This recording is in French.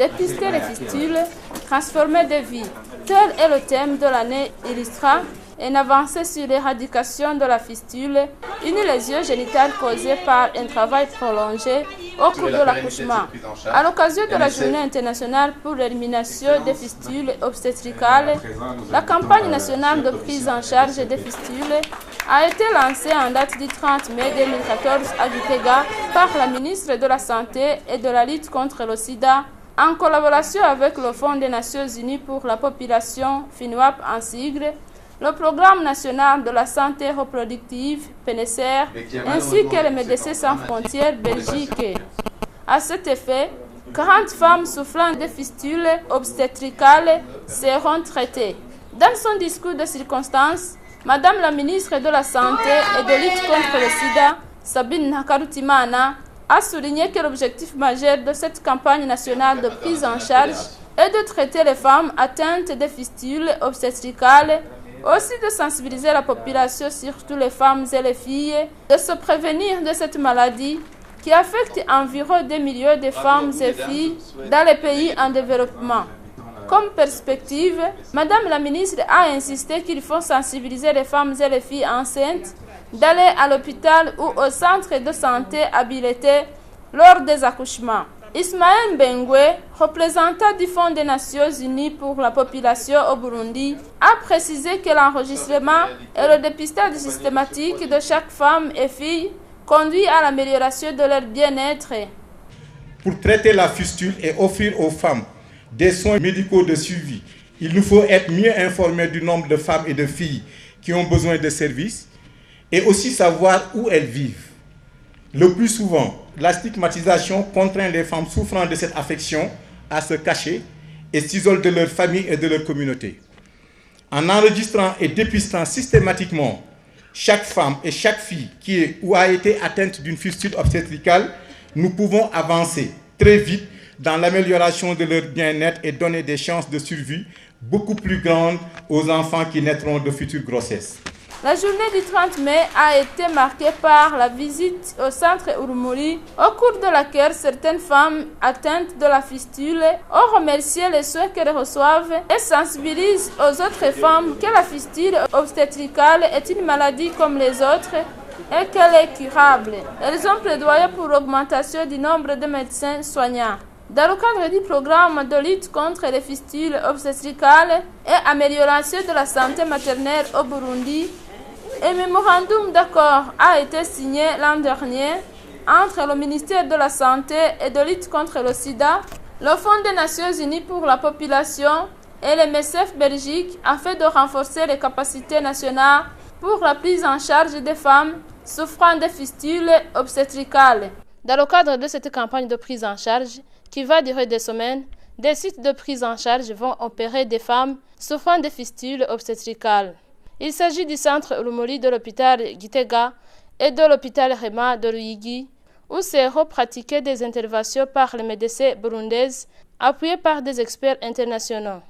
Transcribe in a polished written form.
Dépister les fistules, transformer des vies. Tel est le thème de l'année Illustra, une avancée sur l'éradication de la fistule, une lésion génitale causée par un travail prolongé au cours de l'accouchement. À l'occasion de la Journée internationale pour l'élimination des fistules obstétricales, la campagne nationale de prise en charge des fistules a été lancée en date du 30 mai 2014 à Gitega par la ministre de la Santé et de la lutte contre le sida, en collaboration avec le Fonds des Nations Unies pour la population, FINWAP en sigle, le Programme national de la santé reproductive, PNSR, ainsi que les Médecins sans frontières Belgique. À cet effet, 40 femmes souffrant de fistules obstétricales seront traitées. Dans son discours de circonstance, Madame la ministre de la Santé et de lutte contre le sida, Sabine Nakarutimana, a souligné que l'objectif majeur de cette campagne nationale de prise en charge est de traiter les femmes atteintes de fistules obstétricales, aussi de sensibiliser la population, surtout les femmes et les filles, de se prévenir de cette maladie qui affecte environ 2 millions de femmes et filles dans les pays en développement. Comme perspective, Madame la ministre a insisté qu'il faut sensibiliser les femmes et les filles enceintes d'aller à l'hôpital ou au centre de santé habilité lors des accouchements. Ismaël Mbengwe, représentant du Fonds des Nations Unies pour la population au Burundi, a précisé que l'enregistrement et le dépistage systématique de chaque femme et fille conduit à l'amélioration de leur bien-être. Pour traiter la fistule et offrir aux femmes des soins médicaux de suivi, il nous faut être mieux informés du nombre de femmes et de filles qui ont besoin de services et aussi savoir où elles vivent. Le plus souvent, la stigmatisation contraint les femmes souffrant de cette affection à se cacher et s'isolent de leur famille et de leur communauté. En enregistrant et dépistant systématiquement chaque femme et chaque fille qui est ou a été atteinte d'une fistule obstétricale, nous pouvons avancer très vite dans l'amélioration de leur bien-être et donner des chances de survie beaucoup plus grandes aux enfants qui naîtront de futures grossesses. La journée du 30 mai a été marquée par la visite au centre Urumuri, au cours de laquelle certaines femmes atteintes de la fistule ont remercié les soins qu'elles reçoivent et sensibilisent aux autres femmes que la fistule obstétricale est une maladie comme les autres et qu'elle est curable. Elles ont plaidoyé pour l'augmentation du nombre de médecins soignants. Dans le cadre du programme de lutte contre les fistules obstétricales et amélioration de la santé maternelle au Burundi, un mémorandum d'accord a été signé l'an dernier entre le ministère de la Santé et de lutte contre le sida, le Fonds des Nations Unies pour la population et le MSF Belgique afin de renforcer les capacités nationales pour la prise en charge des femmes souffrant de fistules obstétricales. Dans le cadre de cette campagne de prise en charge, qui va durer des semaines, des sites de prise en charge vont opérer des femmes souffrant de fistules obstétricales. Il s'agit du centre Urumuri de l'hôpital Gitega et de l'hôpital Rema de Ruyigi, où seront pratiquées des interventions par les médecins burundaises appuyés par des experts internationaux.